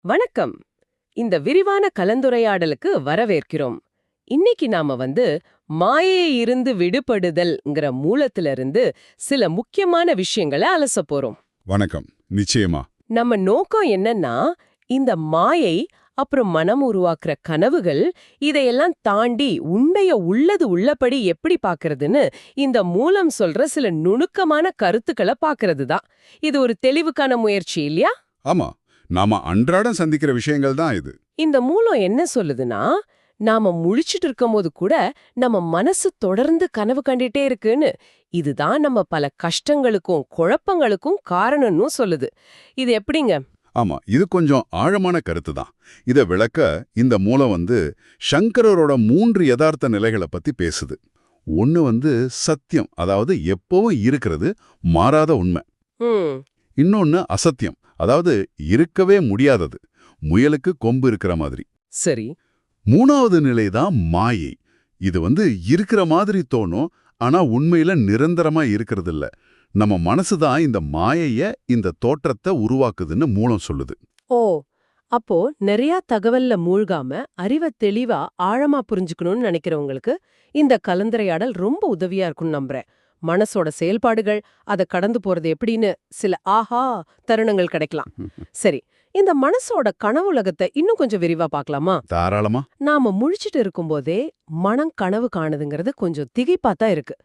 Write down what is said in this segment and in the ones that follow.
வணக்கம். இந்த விரிவான கலந்துரையாடலுக்கு வரவேற்கிறோம். இன்னைக்கு நாம மாயையை இருந்து விடுபடுதல்ங்கிற மூலத்திலிருந்து சில முக்கியமான விஷயங்களை அலசப் போறோம். வணக்கம். நிச்சயமா. நம்ம நோக்கம் என்னன்னா, இந்த மாயை அப்புறம் மனம் உருவாக்குற கனவுகள் இதையெல்லாம் தாண்டி உண்மைய உள்ளபடி எப்படி பார்க்கறதுன்னு இந்த மூலம் சொல்ற சில நுணுக்கமான கருத்துக்களை பார்க்கறது தான். இது ஒரு தெளிவுக்கான முயற்சி இல்லையா? ஆமா, நாம அன்றாடம் சந்திக்கிற விஷயங்கள் தான் இது. இந்த மூலம் என்ன சொல்லுதுன்னா, நாம முழிச்சிட்டு இருக்கும்போது கூட நம்ம மனசு தொடர்ந்து கனவு கண்டுட்டே இருக்குன்னு, இதுதான் நம்ம பல கஷ்டங்களுக்கும் குழப்பங்களுக்கும் காரணம்னு சொல்லுது. இது எப்படிங்க? ஆமா, இது கொஞ்சம் ஆழமான கருத்து தான். இத விளக்க இந்த மூலம் சங்கரரோட 3 யதார்த்த நிலைகளை பத்தி பேசுது. ஒன்னு சத்தியம், அதாவது எப்பவும் இருக்கிறது, மாறாத உண்மை. இன்னொன்னு அசத்தியம், அதாவது இருக்கவே முடியாதது, முயலுக்கு கொம்பு இருக்கிற மாதிரி. சரி. 3வது நிலை தான் மாயை. இது இருக்கிற மாதிரி தோணும், ஆனா உண்மையில நிரந்தரமா இருக்கிறது இல்ல. நம்ம மனசுதான் இந்த மாயைய, இந்த தோற்றத்தை உருவாக்குதுன்னு மூலம் சொல்லுது. ஓ, அப்போ நிறைய தகவல்ல மூழ்காம அறிவை தெளிவா ஆழமா புரிஞ்சுக்கணும்னு நினைக்கிறவங்களுக்கு இந்த கலந்துரையாடல் ரொம்ப உதவியா இருக்கும்னு நம்புறேன். மனசோட செயல்பாடுகள் அதை கடந்து போறது எப்படின்னு சில ஆஹா தருணங்கள் கிடைக்கலாம். சரி, இந்த மனசோட கனவுலகத்தை இன்னும் கொஞ்சம் விரிவா பார்க்கலாமா? தாராளமா. நாம முழிச்சிட்டு இருக்கும்போதே மனம் கனவு காணுதுங்கிறது கொஞ்சம் திகைப்பாத்தான் இருக்கு.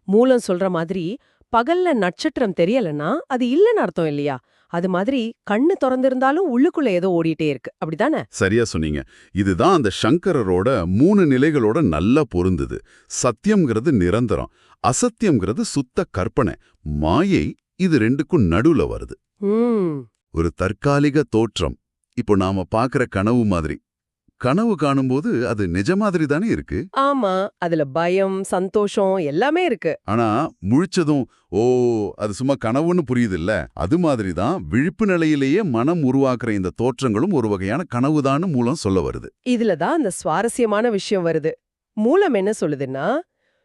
மூலம் சொல்ற மாதிரி பகல்ல நட்சத்திரம் தெரியலன்னா அது இல்லைன்னு அர்த்தம் இல்லையா? அது மாதிரி கண்ணு திறந்திருந்தாலும் உள்ளுக்குள்ள ஏதோ ஓடிட்டே இருக்கு, அப்படிதானே? சரியா சொன்னீங்க. இதுதான் அந்த சங்கரரோட 3 நிலைகளோட நல்லா பொருந்துது. சத்தியம்ங்கிறது நிரந்தரம், அசத்தியம்ங்கிறது சுத்த கற்பனை, மாயை இது ரெண்டுக்கும் நடுவுல வருது. ஒரு தற்காலிக தோற்றம். இப்போ நாம பாக்குற கனவு மாதிரி. கனவு காணும்போது அது நிஜ மாதிரி தானே இருக்கு. ஆமா, அதுல பயம், சந்தோஷம் எல்லாமே இருக்கு. ஆனா முழிச்சதும் ஓ அது சும்மா கனவுன்னு புரியுதுல்ல. அது மாதிரி தான் விழிப்பு நிலையிலேயே மனம் உருவாக்குற இந்த தோற்றங்களும் ஒரு வகையான கனவுதான்னு மூலம் சொல்ல வருது. இதுலதான் அந்த சுவாரஸ்யமான விஷயம் வருது. மூலம் என்ன சொல்லுதுன்னா,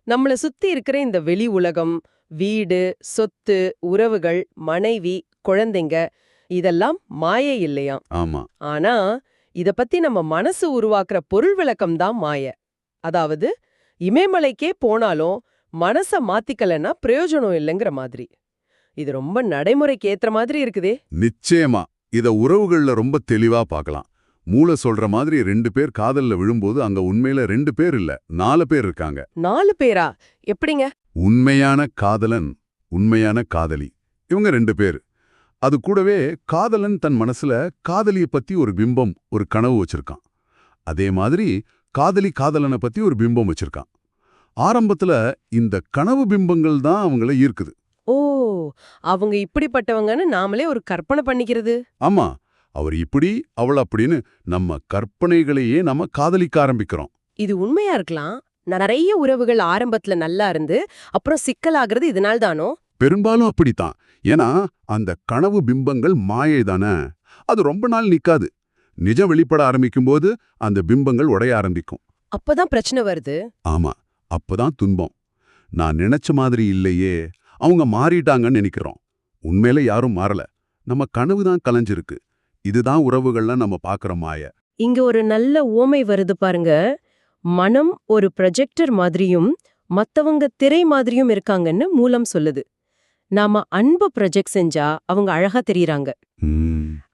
நம்மள சுத்தி இருக்கிற இந்த வெளி உலகம், வீடு, சொத்து, உறவுகள், மனைவி, குழந்தைங்க இதெல்லாம் மாயை இல்லையா? ஆமா. ஆனா இத பத்தி நம்ம மனசு உருவாக்குற பொருள் விளக்கம் தான் மாய. அதாவது இமயமலைக்கே போனாலும் மனச மாத்திக்கலன்னா பிரயோஜனம் இல்லைங்கிற மாதிரி. இது ரொம்ப நடைமுறைக்கு ஏற்ற மாதிரி இருக்குதே. நிச்சயமா. இத உறவுகள்ல ரொம்ப தெளிவா பார்க்கலாம். மூளை சொல்ற மாதிரி 2 பேர் காதல்ல விழும்போது அங்க உண்மையில 2 பேர் இல்ல, 4 பேர் இருக்காங்க. 4 பேரா? எப்படிங்க? உண்மையான காதலன், உண்மையான காதலி, இவங்க 2 பேர். அது கூடவே காதலன் தன் மனசுல காதலிய பத்தி ஒரு பிம்பம், ஒரு கனவு வச்சிருக்கான். அதே மாதிரி காதலி காதலனை பத்தி ஒரு பிம்பம் வச்சிருக்கான். ஆரம்பத்துல இந்த கனவு பிம்பங்கள் தான் அவங்கள ஈர்க்குது. ஓ, அவங்க இப்படிப்பட்டவங்கன்னு நாமளே ஒரு கற்பனை பண்ணிக்கிறது. ஆமா, அவர் இப்படி அவள் அப்படின்னு நம்ம கற்பனைகளையே நம்ம காதலிக்க ஆரம்பிக்கிறோம். இது உண்மையா இருக்கலாம். நிறைய உறவுகள் ஆரம்பத்துல நல்லா இருந்து அப்புறம் சிக்கலாகிறது இதனால தானோ? பெரும்பாலும் அப்படித்தான். ஏன்னா அந்த கனவு பிம்பங்கள் மாயை தானே. அது ரொம்ப நாள் நிக்காது. நிஜம் வெளிப்பட ஆரம்பிக்கும் போது அந்த பிம்பங்கள் உடைய ஆரம்பிக்கும். அப்பதான் பிரச்சனை வருது. ஆமா, அப்பதான் துன்பம். நான் நினைச்ச மாதிரி இல்லையே, அவங்க மாறிட்டாங்கன்னு நினைக்கிறோம். உண்மையில யாரும் மாறல, நம்ம கனவு தான் கலைஞ்சிருக்கு. இதுதான் உறவுகள்ல நம்ம பாக்குற மாய. இங்க ஒரு நல்ல உவமை வருது பாருங்க. மனம் ஒரு ப்ரொஜெக்டர் மாதிரியும் மத்தவங்க திரை மாதிரியும் இருக்காங்கன்னு மூலம் சொல்லுது. நாம அன்பு ப்ரொஜெக்ட் செஞ்சா அவங்க அழகா தெரியறாங்க.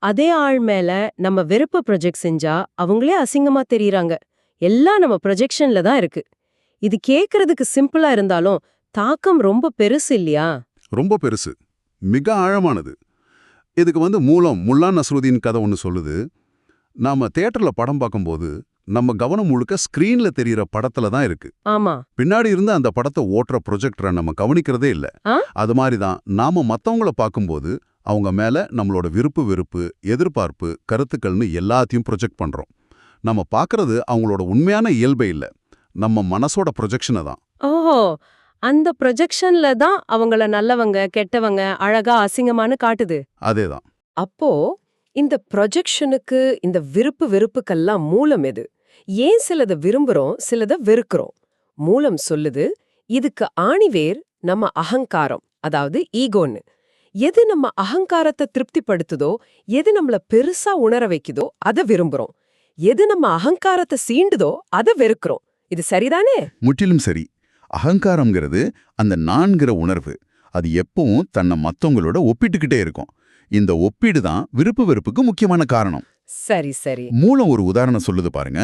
அதே ஆள் மேல நம்ம வெறுப்பு ப்ரொஜெக்ட் செஞ்சா அவங்களே அசிங்கமா தெரியறாங்க. எல்லாம் நம்ம ப்ரொஜெக்ஷன்ல தான் இருக்கு. இது கேக்குறதுக்கு சிம்பிளா இருந்தாலும் தாக்கம் ரொம்ப பெருசு இல்லையா? ரொம்ப பெருசு, மிக ஆழமானது. இதுக்கு மூலம் முல்லா நஸ்ருதீன் கதை ஒன்று சொல்லுது. நாம தியேட்டர்ல படம் பார்க்கும்போது நம்ம கவனம் முழுக்க ஸ்கிரீன்ல தெரியற படத்துல தான் இருக்கு. ஆமா. பின்னாடி இருந்து அந்த படத்தை ஓட்டுற ப்ரொஜெக்டரை நம்ம கவனிக்கிறதே இல்ல. அது மாதிரிதான் நாம மத்தவங்கள பார்க்கும்போது அவங்க மேல நம்மளோட விருப்பு வெறுப்பு, எதிர்பார்ப்பு, கருத்துக்கள்னு எல்லாத்தையும் ப்ரொஜெக்ட் பண்றோம். நம்ம பார்க்கறது அவங்களோட உண்மையான இயல்பை இல்ல, நம்ம மனசோட ப்ரொஜெக்ஷனை தான். ஓஹோ, அந்த ப்ரொஜெக்ஷன்ல தான் அவங்கள நல்லவங்க, கெட்டவங்க, அழகா, அசிங்கமானு காட்டுது. அதேதான். அப்போ இந்த ப்ரொஜெக்ஷனுக்கு, இந்த விருப்பு வெறுப்புக்கெல்லாம் மூலம் எது? ஏன் சிலத விரும்புறோம், சிலத வெறுக்கிறோம்? மூலம் சொல்லுது, இதுக்கு ஆணிவேர் நம்ம அகங்காரம், அதாவது ஈகோன்னு. எது நம்ம அகங்காரத்தை திருப்திப்படுத்துதோ, எது நம்மள பெருசா உணர வைக்குதோ அத விரும்புறோம். எது நம்ம அகங்காரத்தை சீண்டுதோ அத வெறுக்கிறோம். இது சரிதானே? முற்றிலும் சரி. அகங்காரம்ங்கிறது அந்த நான்கிற உணர்வு. அது எப்பவும் தன்னை மத்தவங்களோட ஒப்பிட்டுக்கிட்டே இருக்கும். இந்த ஒப்பீடு தான் விருப்பு வெறுப்புக்கு முக்கியமான காரணம். சரி சரி. மூலம் ஒரு உதாரணம் சொல்லுது பாருங்க.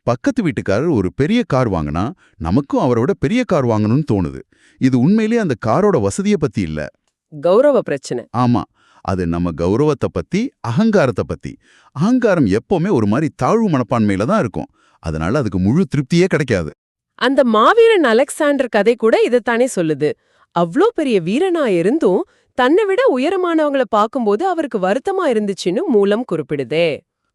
பக்கத்து வீட்டுக்காரர் ஒரு பெரிய கார் வாங்கினா நமக்கும் அவரோட பெரிய கார் வாங்கணும்னு தோணுது. இது உண்மையிலே அந்த காரோட வசதியை பத்தி இல்ல. கௌரவ பிரச்சனை. ஆமா, அது நம்ம கௌரவத்தை பத்தி, அகங்காரத்தை பத்தி. அகங்காரம் எப்பவுமே ஒரு மாதிரி தாழ்வு மனப்பான்மையில தான் இருக்கும். அதனால அதுக்கு முழு திருப்தியே கிடைக்காது. அந்த மாவீரன் அலெக்சாண்டர் கதை கூட இதைத்தானே சொல்லுது. அவ்ளோ பெரிய வீரனா இருந்தும் தன்னை விட உயரமானவங்கள பாக்கும்போது அவருக்கு வருத்தமா இருந்துச்சுன்னு மூலம் குறிப்பிடுதே.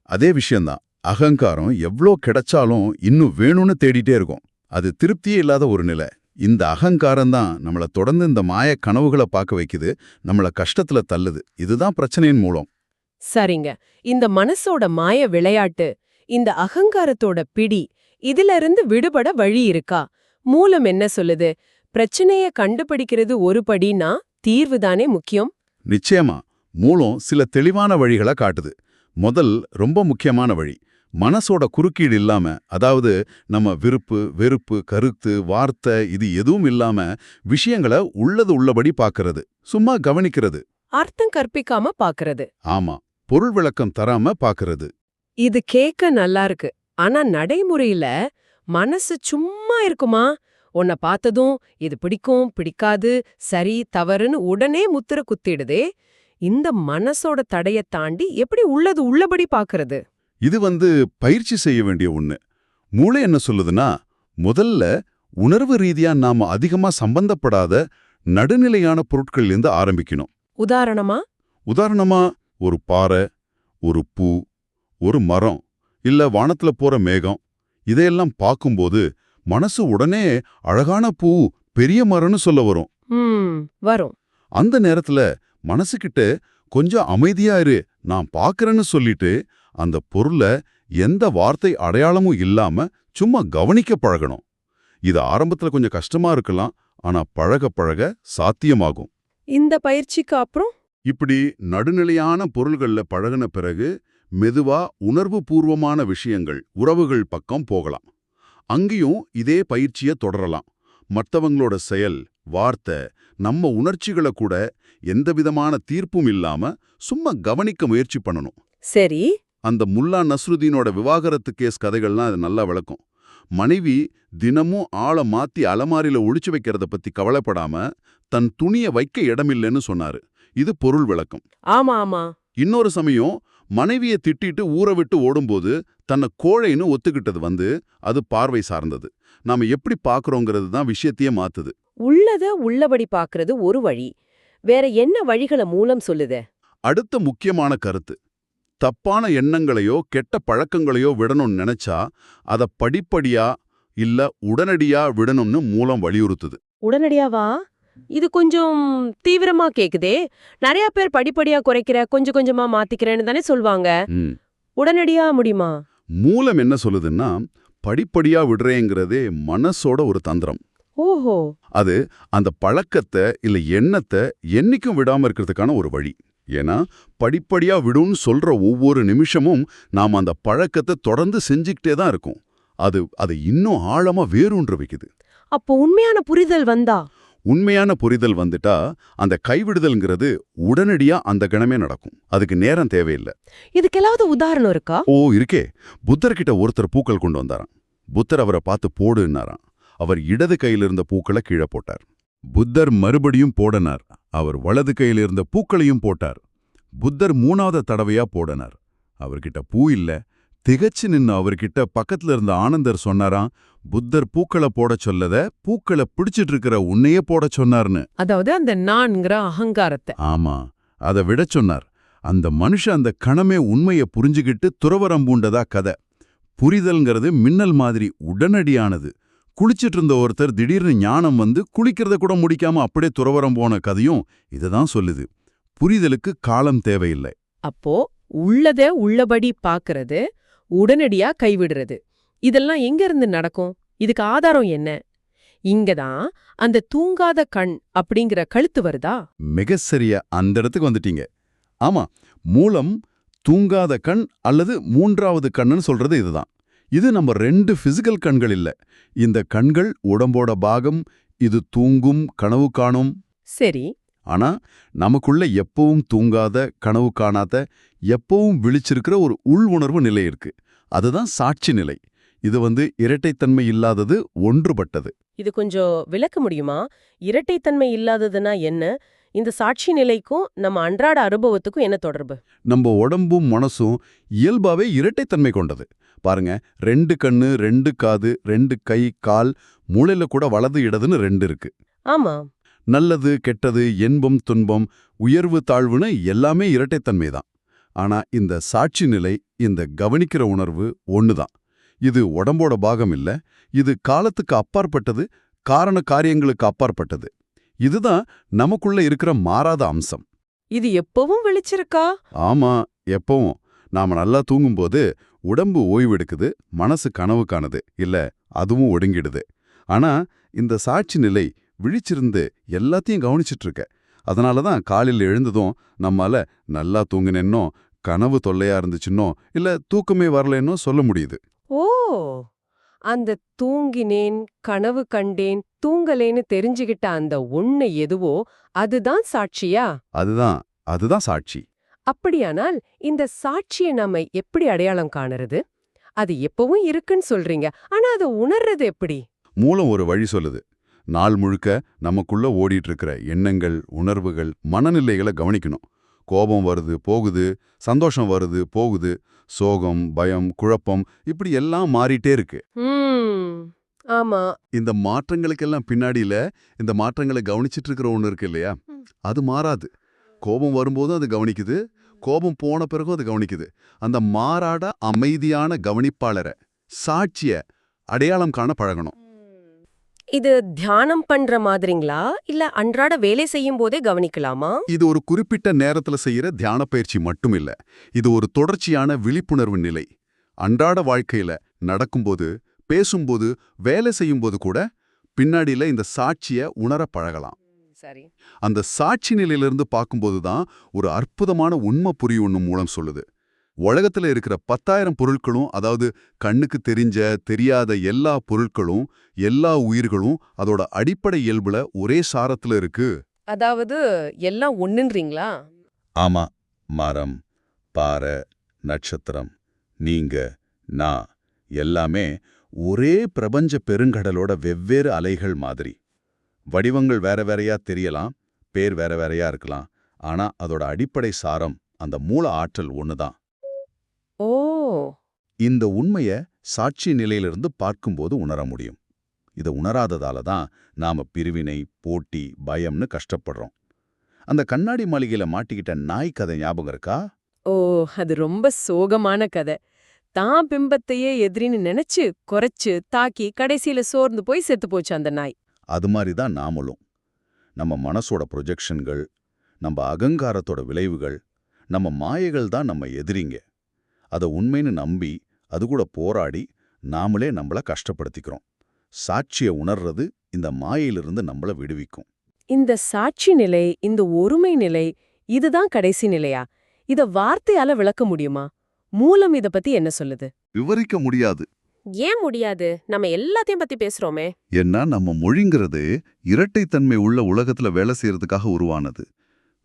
அதே விஷயம்தான். அகங்காரம் எவ்ளோ கிடைச்சாலும் இன்னும் வேணும்னு தேடிட்டே இருக்கும். அது திருப்தியே இல்லாத ஒரு நிலை. இந்த அகங்காரம் தான் நம்மள தொடர்ந்து இந்த மாய கனவுகளை பார்க்க வைக்குது, நம்மள கஷ்டத்துல தள்ளுது. இதுதான் பிரச்சனையின் மூலம். சரிங்க. இந்த மனசோட மாய விளையாட்டு, இந்த அகங்காரத்தோட பிடி, இதுல இருந்து விடுபட வழி இருக்கா? மூலம் என்ன சொல்லுது? பிரச்சனைய கண்டுபிடிக்கிறது ஒரு படினா தீர்வுதானே முக்கியம்? நிச்சயமா. மூலம் சில தெளிவான வழிகளை காட்டுது. முதல் ரொம்ப முக்கியமான வழி, மனசோட குறுக்கீடு இல்லாம, அதாவது நம்ம விருப்பு வெறுப்பு கருத்து வார்த்தை இது எதுவும் இல்லாம விஷயங்களை உள்ளது உள்ளபடி பார்க்கறது, சும்மா கவனிக்கிறது. அர்த்தம் கற்பிக்காம பாக்குறது. ஆமா, பொருள் விளக்கம் தராம பார்க்கறது. இது கேட்க நல்லா இருக்கு. ஆனா நடைமுறையில மனசு சும்மா இருக்குமா? உன்னை பார்த்ததும் இது பிடிக்கும் பிடிக்காது சரி தவறுன்னு உடனே முத்திர குத்திடுதே. இந்த மனசோட தடைய தாண்டி எப்படி உள்ளது உள்ளபடி பாக்குறது? இது பயிற்சி செய்ய வேண்டிய ஒண்ணு. மூளை என்ன சொல்லுதுன்னா, முதல்ல உணர்வு ரீதியா நாம அதிகமா சம்பந்தப்படாத நடுநிலையான பொருட்கள்லேருந்து ஆரம்பிக்கணும். உதாரணமா ஒரு பாறை, ஒரு பூ, ஒரு மரம், இல்ல வானத்துல போற மேகம், இதையெல்லாம் பார்க்கும்போது மனசு உடனே அழகான பூ, பெரிய மரம்னு சொல்ல வரும். அந்த நேரத்துல மனசுகிட்ட கொஞ்சம் அமைதியா இரு, நான் பார்க்கறேன்னு சொல்லிட்டு அந்த பொருளை எந்த வார்த்தை அடையாளமும் இல்லாம சும்மா கவனிக்க பழகணும். இது ஆரம்பத்துல கொஞ்சம் கஷ்டமா இருக்கலாம், ஆனா பழக பழக சாத்தியமாகும். இந்த பயிற்சிக்கு அப்புறம் இப்படி நடுநிலையான பொருள்கள்ல பழகின பிறகு மெதுவா உணர்வு பூர்வமான விஷயங்கள், உறவுகள் பக்கம் போகலாம். அங்கேயும் இதே பயிற்சியை தொடரலாம். மற்றவங்களோட செயல், வார்த்தை, நம்ம உணர்ச்சிகளை கூட எந்தவிதமான தீர்ப்பும் இல்லாம சும்மா கவனிக்க முயற்சி பண்ணணும். சரி. அந்த முல்லா நஸ்ருதீனோட விவாகரத்து கேஸ் கதைகள்லாம் அது நல்லா விளக்கும். மனைவி தினமும் ஆளை மாத்தி அலமாரியில ஒழிச்சு வைக்கிறத பத்தி கவலைப்படாம தன் துணிய வைக்க இடமில்லைன்னு சொன்னாரு. இது பொருள் விளக்கம். ஆமா ஆமா. இன்னொரு சமயம் மனைவியை திட்டிட்டு ஊற விட்டு ஓடும்போது தன்னை கோழைன்னு ஒத்துக்கிட்டது அது பார்வை சார்ந்தது. நாம எப்படி பாக்குறோங்கிறது தான் விஷயத்தையே மாத்துது. உள்ளத உள்ளபடி பாக்குறது ஒரு வழி. வேற என்ன வழிகளை மூலம் சொல்லுதே? அடுத்த முக்கியமான கருத்து, தப்பான எண்ணங்களையோ கெட்ட பழக்கங்களையோ விடணும்னு நினைச்சா அத படிப்படியா இல்ல உடனடியா விடணும்னு மூலம் வலியுறுத்துது. உடனடியாவா? இது கொஞ்சம் தீவிரமா கேக்குதே. நிறைய பேர் படிப்படியா குறைக்கிற, கொஞ்சம் கொஞ்சமா மாத்திக்கிறேன்னு தானே சொல்வாங்க. உடனடியா முடியுமா? மூலம் என்ன சொல்லுதுன்னா, படிப்படியா விடுறேங்கிறதே மனசோட ஒரு தந்திரம். ஓஹோ. அது அந்த பழக்கத்தை இல்ல எண்ணத்தை என்னைக்கும் விடாம இருக்கிறதுக்கான ஒரு வழி. ஏன்னா படிப்படியா விடுன்னு சொல்ற ஒவ்வொரு நிமிஷமும் நாம் அந்த பழக்கத்தை தொடர்ந்து செஞ்சுக்கிட்டே தான் இருக்கும். அது இன்னும் ஆழமா வேரூன்ற வைக்குது. அப்போ உண்மையான புரிதல் உண்மையான புரிதல் வந்துட்டா அந்த கைவிடுதல்ங்கிறது உடனடியா அந்த கணமே நடக்கும். அதுக்கு நேரம் தேவையில்லை. இதுக்கெல்லாவது உதாரணம் இருக்கா? இருக்கே. புத்தர்கிட்ட ஒருத்தர் பூக்கள் கொண்டு வந்தாராம். புத்தர் அவரை பார்த்து போடுன்னாராம். அவர் இடது கையில் இருந்த பூக்களை கீழே போட்டார். புத்தர் மறுபடியும் போடனார். அவர் வலது கையில் இருந்த பூக்களையும் போட்டார். புத்தர் 3வது தடவையா போடனார். அவர்கிட்ட பூ இல்ல. திகச்சு நின்னு அவர்கிட்ட பக்கத்துல இருந்த ஆனந்தர் சொன்னாராம், புத்தர் பூக்களை போட சொல்லத, பூக்களை பிடிச்சிட்டு இருக்கிற உன்னையே போட சொன்னார்னு. அதாவது அந்த நான்கிற அகங்காரத்தை. ஆமா, அதை விட சொன்னார். அந்த மனுஷன் அந்த கணமே உண்மையை புரிஞ்சுகிட்டு துறவரம் பூண்டதா கதை. புரிதல்ங்கிறது மின்னல் மாதிரி உடனடியானது. குளிச்சிட்டு இருந்த ஒருத்தர் திடீர்னு ஞானம் குளிக்கிறத கூட முடிக்காம அப்படியே துறவரம் போன கதையும் இதுதான் சொல்லுது. புரிதலுக்கு காலம் தேவையில்லை. அப்போ உள்ளத உள்ளபடி பாக்குறது, உடனடியா கைவிடுறது, இதெல்லாம் எங்க இருந்து நடக்கும்? இதுக்கு ஆதாரம் என்ன? இங்கதான் அந்த தூங்காத கண் அப்படிங்கிற கழுத்து வருதா? மிக சரியா அந்த இடத்துக்கு வந்துட்டீங்க. ஆமா, மூலம் தூங்காத கண் அல்லது மூன்றாவது கண்ணுன்னு சொல்றது இதுதான். இது நம்ம ரெண்டு பிசிக்கல் கண்கள் இல்ல. இந்த கண்கள் உடம்போட பாகம். இது தூங்கும், கனவு காணும். சரி. ஆனா நமக்குள்ள எப்பவும் தூங்காத, கனவு காணாத, எப்பவும் விழிச்சிருக்கிற ஒரு உள் உணர்வு நிலை இருக்கு. அதுதான் சாட்சி நிலை. இது இரட்டைத்தன்மை இல்லாதது, ஒன்றுபட்டது. இது கொஞ்சம் விளக்க முடியுமா? இரட்டைத்தன்மை இல்லாததுன்னா என்ன? இந்த சாட்சி நிலைக்கும் நம்ம அன்றாட அனுபவத்துக்கும் என்ன தொடர்பு? நம்ம உடம்பும் மனசும் இயல்பாவே இரட்டைத்தன்மை கொண்டது. பாருங்க, 2 கண்ணு, 2 காது, 2 கை, கால், மூளையில கூட வலது இடதுன்னு 2 இருக்கு. ஆமா. நல்லது, கெட்டது, இன்பம், துன்பம், உயர்வு, தாழ்வுன்னு எல்லாமே இரட்டைத்தன்மை தான். ஆனா இந்த சாட்சி நிலை, இந்த கவனிக்கிற உணர்வு ஒண்ணுதான். இது உடம்போட பாகம் இல்ல. இது காலத்துக்கு அப்பாற்பட்டது, காரண காரியங்களுக்கு அப்பாற்பட்டது. இதுதான் நமக்குள்ள இருக்கிற மாறாத அம்சம். இது எப்பவும் விழிச்சிருக்கா? ஆமா, எப்பவும். நாம நல்லா தூங்கும்போது உடம்பு ஓய்வெடுக்குது, மனசு கனவு காணுது, இல்ல அதுவும் ஒடுங்கிடுது. ஆனா இந்த சாட்சி நிலை விழிச்சிருந்து எல்லாத்தையும் கவனிச்சிட்டு இருக்க. அதனாலதான் காலையில் எழுந்ததும் நம்மால நல்லா தூங்கினேன்னோ, கனவு தொல்லையா இருந்துச்சுன்னோ, இல்ல தூக்கமே வரலன்னோ சொல்ல முடியுது. ஓ, அந்த தூங்கினேன், கனவு கண்டேன், தூங்கலேன்னு தெரிஞ்சுகிட்ட அந்த ஒண்ணு எதுவோ அதுதான் சாட்சியா? அதுதான் சாட்சி. அப்படியானால் இந்த சாட்சியை நாம எப்படி அடையாளம் காணறது? அது எப்பவும் இருக்குன்னு சொல்றீங்க, ஆனா அதை உணர்றது எப்படி? மூலம் ஒரு வழி சொல்லுது. நாள் முழுக்க நமக்குள்ள ஓடிட்டு இருக்கிற எண்ணங்கள், உணர்வுகள், மனநிலைகளை கவனிக்கணும். கோபம் வருது, போகுது, சந்தோஷம் வருது, போகுது, சோகம், பயம், குழப்பம், இப்படி எல்லாம் மாறிட்டே இருக்கு. ஆமா. இந்த மாற்றங்களுக்கெல்லாம் பின்னாடியில இந்த மாற்றங்களை கவனிச்சிட்டு இருக்கிற ஒண்ணு இருக்கு இல்லையா? அது மாறாது. கோபம் வரும்போதும் அது கவனிக்குது, கோபம் போன பிறகும் அது கவனிக்குது. அந்த மாறாட அமைதியான கவனிப்பாளரை, சாட்சிய அடையாளம் காண பழகணும். இது தியானம் பண்ற மாதிரிங்களா, இல்ல அன்றாட வேலை செய்யும் போதே கவனிக்கலாமா? இது ஒரு குறிப்பிட்ட நேரத்துல செய்யற தியான பயிற்சி மட்டும் இல்ல. இது ஒரு தொடர்ச்சியான விழிப்புணர்வு நிலை. அன்றாட வாழ்க்கையில நடக்கும்போது, பேசும்போது, வேலை செய்யும்போது கூட பின்னாடியில இந்த சாட்சிய உணர பழகலாம். சரி. அந்த சாட்சி நிலையிலிருந்து பார்க்கும்போது தான் ஒரு அற்புதமான உண்மை புரியும்னு மூலம் சொல்லுது. உலகத்துல இருக்கிற 10,000 பொருட்களும், அதாவது கண்ணுக்கு தெரிஞ்ச, தெரியாத எல்லா பொருட்களும், எல்லா உயிர்களும் அதோட அடிப்படை இயல்புல ஒரே சாரத்துல இருக்கு. அதாவது எல்லாம் ஒண்ணுன்றீங்களா? ஆமா, மரம், பாறை, நட்சத்திரம், நீங்க, நான் எல்லாமே ஒரே பிரபஞ்ச பெருங்கடலோட வெவ்வேறு அலைகள் மாதிரி. வடிவங்கள் வேற வேறையா தெரியலாம், பேர் வேற வேறையா இருக்கலாம். ஆனா அதோட அடிப்படை சாரம், அந்த மூல ஆற்றல் ஒண்ணுதான். ஓ, இந்த உண்மைய சாட்சி நிலையிலிருந்து பார்க்கும்போது உணர முடியும். இதை உணராததால தான் நாம பிரிவினை, போட்டி, பயம்னு கஷ்டப்படுறோம். அந்த கண்ணாடி மாளிகையில மாட்டிக்கிட்ட நாய் கதை ஞாபகம் இருக்கா? ஓ, அது ரொம்ப சோகமான கதை. தான் பிம்பத்தையே எதிரின்னு நினைச்சு குறைச்சு தாக்கி கடைசியில சோர்ந்து போய் செத்து போச்சு அந்த நாய். அது மாதிரி தான் நாமளும். நம்ம மனசோட ப்ரொஜெக்ஷன்கள், நம்ம அகங்காரத்தோட விளைவுகள், நம்ம மாயைகள் தான் நம்ம எதிரிங்க. அதை உண்மைன்னு நம்பி அது கூட போராடி நாமளே நம்மள கஷ்டப்படுத்திக்கிறோம். சாட்சியை உணர்றது இந்த மாயையிலிருந்து நம்மள விடுவிக்கும். இந்த சாட்சி நிலை, இந்த ஒருமை நிலை, இதுதான் கடைசி நிலையா? இத வார்த்தையால விளக்க முடியுமா? மூலம் இத பத்தி என்ன சொல்லுது? விவரிக்க முடியாது. ஏன் முடியாது? நம்ம எல்லாத்தையும் பத்தி பேசுறோமே. ஏன்னா நம்ம மொழிங்கிறது இரட்டைத்தன்மை உள்ள உலகத்துல வேலை செய்யறதுக்காக உருவானது.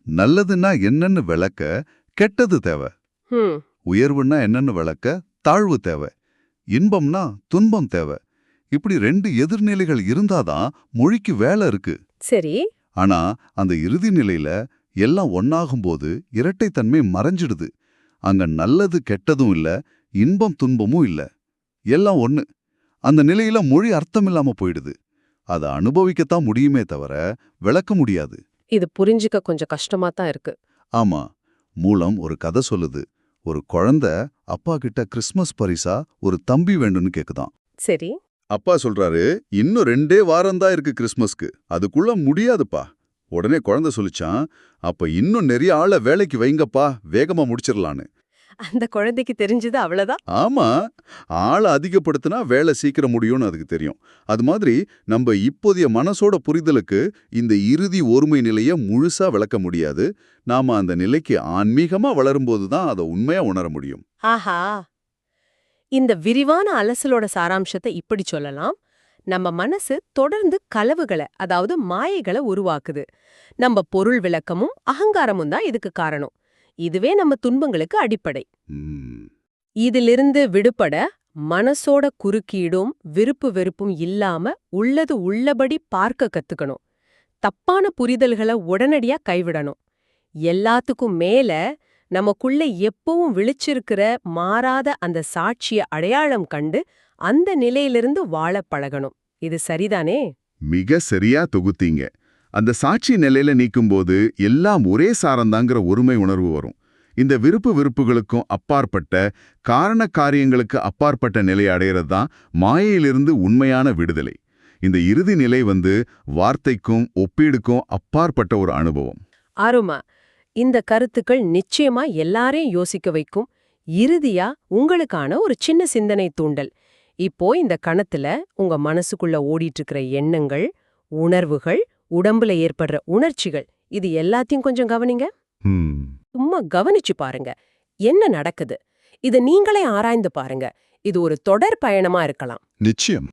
நல்லதுன்னா என்னன்னு விளக்க கெட்டது தேவை. உயர்வுன்னா என்னன்னு விளக்க தாழ்வு தேவை. இன்பம்னா துன்பம் தேவை. இப்படி 2 எதிர்நிலைகள் இருந்தாதான் மொழிக்கு வேலை இருக்கு. சரி. ஆனா அந்த இறுதி நிலையில எல்லாம் ஒன்னாகும்போது இரட்டைத்தன்மை மறைஞ்சிடுது. அங்க நல்லது கெட்டதும் இல்ல, இன்பம் துன்பமும் இல்ல, எல்லாம் ஒண்ணு. அந்த நிலையில மொழி அர்த்தமில்லாம போயிடுது. அதை அனுபவிக்கத்தான் முடியுமே தவிர விளக்க முடியாது. இது புரிஞ்சுக்க கொஞ்சம் கஷ்டமா தான் இருக்கு. ஆமா, மூலம் ஒரு கதை சொல்லுது. ஒரு குழந்தை அப்பா கிட்ட கிறிஸ்மஸ் பரிசா ஒரு தம்பி வேண்டும்னு கேக்குதான். சரி. அப்பா சொல்றாரு, இன்னும் 2 வாரம்தான் இருக்கு கிறிஸ்மஸ்க்கு, அதுக்குள்ள முடியாதுப்பா. உடனே குழந்தை சொல்லிச்சான், அப்ப இன்னும் நிறைய ஆளை வேலைக்கு வைங்கப்பா, வேகமா முடிச்சிடலான்னு. அந்த குழந்தைக்கு தெரிஞ்சது அவ்வளவுதான். ஆமா, ஆள அதிகப்படுத்தினா வேலை சீக்கிரம் முடியும்னு அதுக்கு தெரியும். அது மாதிரி நம்ம இப்போதைய மனசோட புரிதலுக்கு இந்த இறுதி ஒருமை நிலைய முழுசா விளக்க முடியாது. நாம அந்த நிலைக்கு ஆன்மீகமா வளரும்போது தான் அதை உண்மையா உணர முடியும். ஆஹா, இந்த விரிவான அலசலோட சாராம்சத்தை இப்படி சொல்லலாம். நம்ம மனசு தொடர்ந்து கலவுகளை, அதாவது மாயைகளை உருவாக்குது. நம்ம பொருள் விளக்கமும் அகங்காரமும் தான் இதுக்கு காரணம். இதுவே நம்ம துன்பங்களுக்கு அடிப்படை. ம், இதிலிருந்து விடுபட மனசோட குறுக்கீடும் விருப்பு வெறுப்பும் இல்லாம உள்ளது உள்ளபடி பார்க்க கத்துக்கணும். தப்பான புரிதல்களை உடனடியா கைவிடணும். எல்லாத்துக்கும் மேல நமக்குள்ள எப்பவும் விழிச்சிருக்கிற மாறாத அந்த சாட்சிய அடையாளம் கண்டு அந்த நிலையிலிருந்து வாழப் பழகணும். இது சரிதானே? மிக சரியா தொகுத்தீங்க. அந்த சாட்சி நிலையில நீக்கும்போது எல்லாம் ஒரே சாரந்தாங்கிற ஒருமை உணர்வு வரும். இந்த விருப்பு வெறுப்புகளுக்கும் அப்பாற்பட்ட காரண காரியங்களுக்கு அப்பாற்பட்ட நிலை அடையிறது தான் மாயையிலிருந்து உண்மையான விடுதலை. இந்த இறுதி நிலை வார்த்தைக்கும் ஒப்பீடுக்கும் அப்பாற்பட்ட ஒரு அனுபவம். ஆருமா, இந்த கருத்துக்கள் நிச்சயமா எல்லாரையும் யோசிக்க வைக்கும். இறுதியா உங்களுக்கான ஒரு சின்ன சிந்தனை தூண்டல். இப்போ இந்த கணத்துல உங்க மனசுக்குள்ள ஓடிட்டு இருக்கிற எண்ணங்கள், உணர்வுகள், உடம்புல ஏற்படுற உணர்ச்சிகள், இது எல்லாத்தையும் கொஞ்சம் கவனிங்க. ம். சும்மா கவனிச்சு பாருங்க. என்ன நடக்குது? இத நீங்களே ஆராய்ந்து பாருங்க. இது ஒரு தொடர் பயணமா இருக்கலாம். நிச்சயம்.